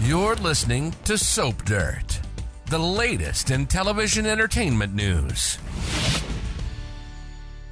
You're listening to Soap Dirt, the latest in television entertainment news.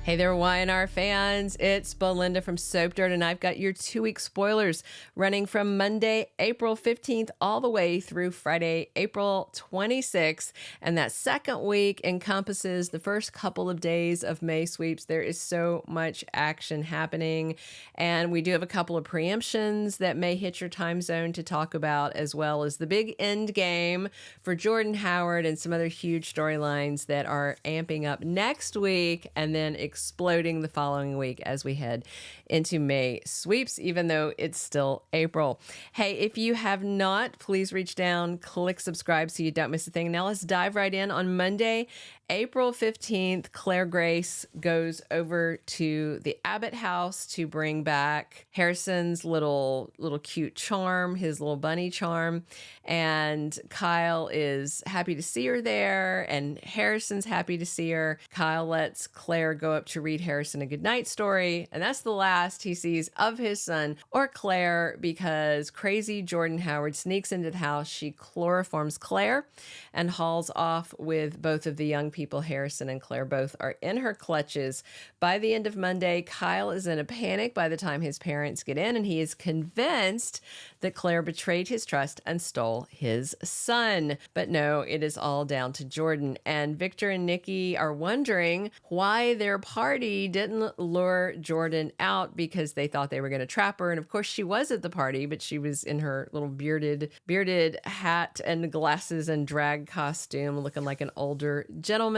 Hey there, Y&R fans. It's Belinda from Soap Dirt, and I've got your 2-week spoilers running from Monday, April 15th, all the way through Friday, April 26th. And that second week encompasses the first couple of days of May sweeps. There is so much action happening, and we do have a couple of preemptions that may hit your time zone to talk about, as well as the big end game for Jordan Howard and some other huge storylines that are amping up next week, and then exploding the following week as we head into May sweeps, even though it's still April. Hey, if you have not, please reach down, click subscribe so you don't miss a thing. Now let's dive right in. On Monday, April 15th, Claire Grace goes over to the Abbott house to bring back Harrison's little cute charm, his little bunny charm. And Kyle is happy to see her there, and Harrison's happy to see her. Kyle lets Claire go up to read Harrison a goodnight story, and that's the last he sees of his son or Claire, because crazy Jordan Howard sneaks into the house. She chloroforms Claire and hauls off with both of the young people. Harrison and Claire both are in her clutches. By the end of Monday, Kyle is in a panic by the time his parents get in, and he is convinced that Claire betrayed his trust and stole his son. But no, it is all down to Jordan. And Victor and Nikki are wondering why their party didn't lure Jordan out, because they thought they were going to trap her. And of course, she was at the party, but she was in her little bearded hat and glasses and drag costume, looking like an older gentleman.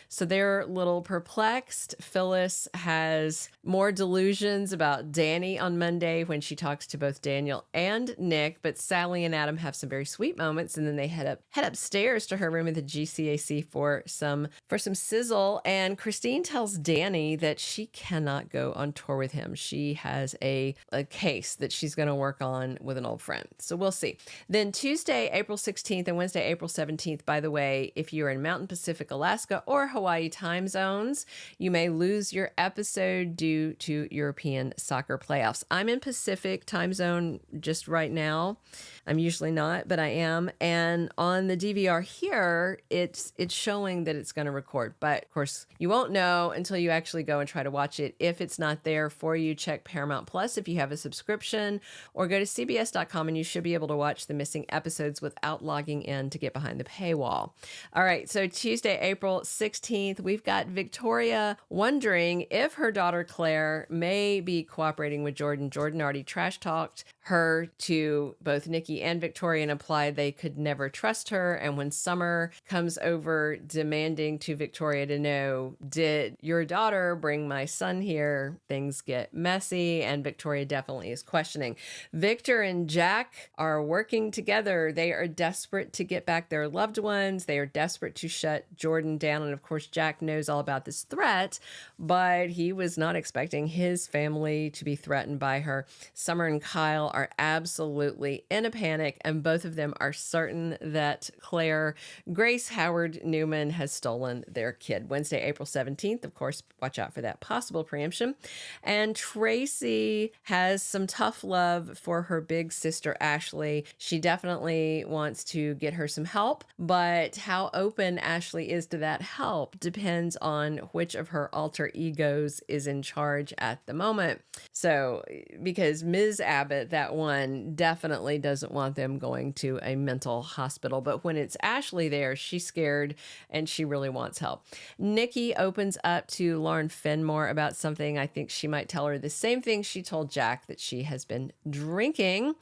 So they're a little perplexed. Phyllis has more delusions about Danny on Monday when she talks to both Daniel and Nick, but Sally and Adam have some very sweet moments, and then they head upstairs to her room at the GCAC for some sizzle. And Christine tells Danny that she cannot go on tour with him. She has a case that she's going to work on with an old friend. So we'll see. Then Tuesday, April 16th and Wednesday, April 17th, by the way, if you're in Mountain Pacific, Alaska, or Hawaii time zones, you may lose your episode due to European soccer playoffs. I'm in Pacific time zone just right now. I'm usually not, but I am. And on the DVR here, it's showing that it's going to record. But of course, you won't know until you actually go and try to watch it. If it's not there for you, check Paramount Plus if you have a subscription, or go to CBS.com and you should be able to watch the missing episodes without logging in to get behind the paywall. All right, so Tuesday, April 16th, we've got Victoria wondering if her daughter Claire may be cooperating with Jordan. Jordan already trash talked her to both Nikki and Victoria and implied they could never trust her. And when Summer comes over demanding to Victoria to know, did your daughter bring my son here, things get messy, and Victoria definitely is questioning. Victor and Jack are working together. They are desperate to get back their loved ones. They are desperate to shut Jordan down. And of course, Jack knows all about this threat, but he was not expecting his family to be threatened by her. Summer and Kyle are absolutely in a panic, and both of them are certain that Claire Grace Howard Newman has stolen their kid. Wednesday, April 17th, of course, watch out for that possible preemption. And Tracy has some tough love for her big sister, Ashley. She definitely wants to get her some help, but how open Ashley is to that help depends on which of her alter egos is in charge at the moment. So, because Ms. Abbott, that one, definitely doesn't want them going to a mental hospital. But when it's Ashley there, she's scared and she really wants help. Nikki opens up to Lauren Fenmore about something. I think she might tell her the same thing she told Jack, that she has been drinking.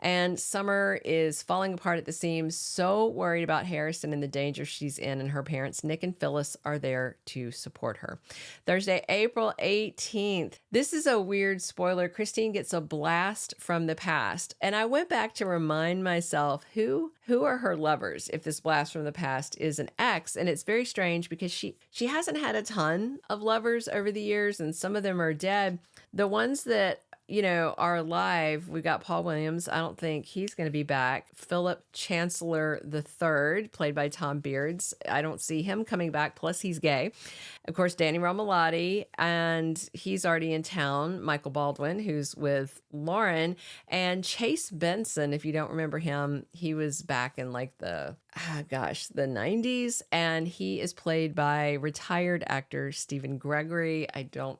And Summer is falling apart at the seams, so worried about Harrison and the danger she's in, and her parents, Nick and Phyllis, are there to support her. Thursday, April 18th. This is a weird spoiler. Christine gets a blast from the past. And I went back to remind myself who are her lovers if this blast from the past is an ex. And it's very strange because she hasn't had a ton of lovers over the years, and some of them are dead. The ones that our live, we got Paul Williams. I don't think he's going to be back. Philip Chancellor III, played by Tom Beards. I don't see him coming back. Plus, he's gay. Of course, Danny Romalotti, and he's already in town. Michael Baldwin, who's with Lauren, and Chase Benson. If you don't remember him, he was back in like the 90s, and he is played by retired actor Stephen Gregory. I don't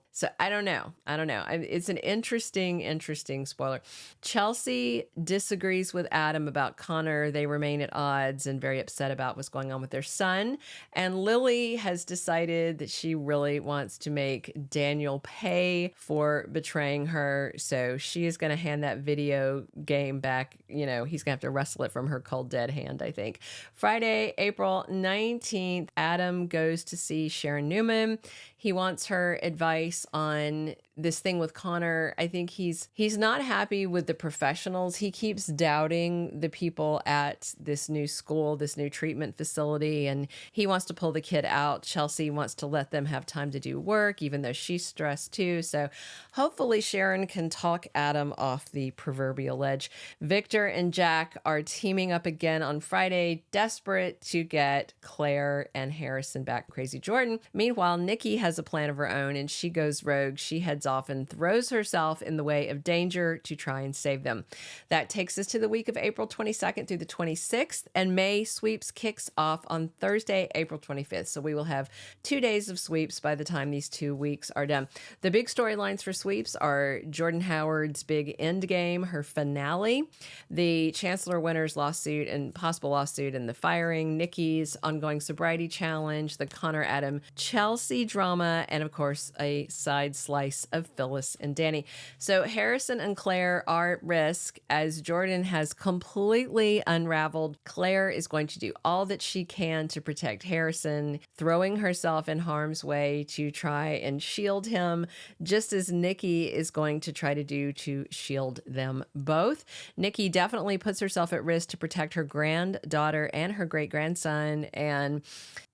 know. It's an interesting spoiler. Chelsea disagrees with Adam about Connor. They remain at odds and very upset about what's going on with their son. And Lily has decided that she really wants to make Daniel pay for betraying her. So she is going to hand that video game back. He's going to have to wrestle it from her cold dead hand, I think. Friday, April 19th, Adam goes to see Sharon Newman. He wants her advice on this thing with Connor. I think he's not happy with the professionals. He keeps doubting the people at this new school, this new treatment facility, and he wants to pull the kid out. Chelsea wants to let them have time to do work, even though she's stressed too. So hopefully Sharon can talk Adam off the proverbial ledge. Victor and Jack are teaming up again on Friday, desperate to get Claire and Harrison back in Crazy Jordan. Meanwhile, Nikki has a plan of her own, and she goes rogue. She heads off and throws herself in the way of danger to try and save them. That takes us to the week of April 22nd through the 26th, and May Sweeps kicks off on Thursday, April 25th. So we will have 2 days of sweeps by the time these 2 weeks are done. The big storylines for sweeps are Jordan Howard's big end game, her finale, the Chancellor winner's lawsuit and possible lawsuit and the firing, Nikki's ongoing sobriety challenge, the Connor Adam Chelsea drama, and of course a side slice of Phyllis and Danny. So Harrison and Claire are at risk as Jordan has completely unraveled. Claire is going to do all that she can to protect Harrison, throwing herself in harm's way to try and shield him, just as Nikki is going to try to do to shield them both. Nikki definitely puts herself at risk to protect her granddaughter and her great-grandson, and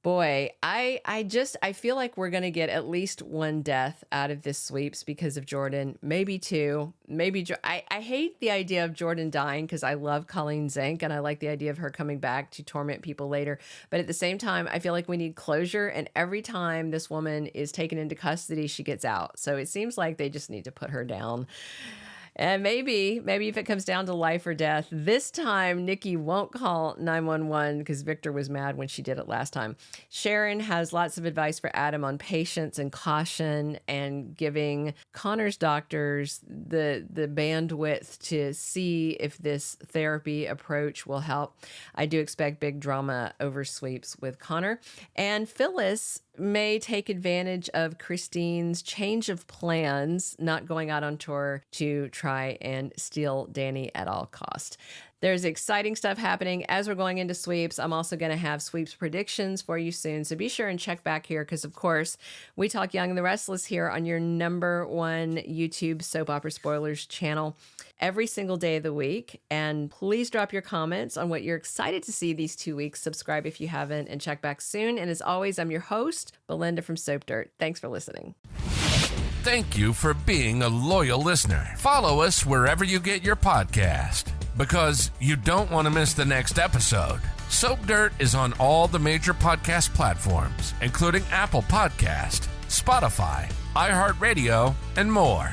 boy, I feel like we're going to get at least one death out of this sweeps because of Jordan, maybe two, I hate the idea of Jordan dying because I love Colleen Zenk and I like the idea of her coming back to torment people later. But at the same time, I feel like we need closure, and every time this woman is taken into custody, she gets out. So it seems like they just need to put her down. And maybe if it comes down to life or death, this time Nikki won't call 911 because Victor was mad when she did it last time. Sharon has lots of advice for Adam on patience and caution and giving Connor's doctors the bandwidth to see if this therapy approach will help. I do expect big drama over sweeps with Connor. And Phyllis may take advantage of Christine's change of plans, not going out on tour, to try and steal Danny at all cost. There's exciting stuff happening as we're going into sweeps. I'm also going to have sweeps predictions for you soon. So be sure and check back here because, of course, we talk Young and the Restless here on your #1 YouTube soap opera spoilers channel every single day of the week. And please drop your comments on what you're excited to see these 2 weeks. Subscribe if you haven't, and check back soon. And as always, I'm your host, Belinda from Soap Dirt. Thanks for listening. Thank you for being a loyal listener. Follow us wherever you get your podcast, because you don't want to miss the next episode. Soap Dirt is on all the major podcast platforms, including Apple Podcast, Spotify, iHeartRadio, and more.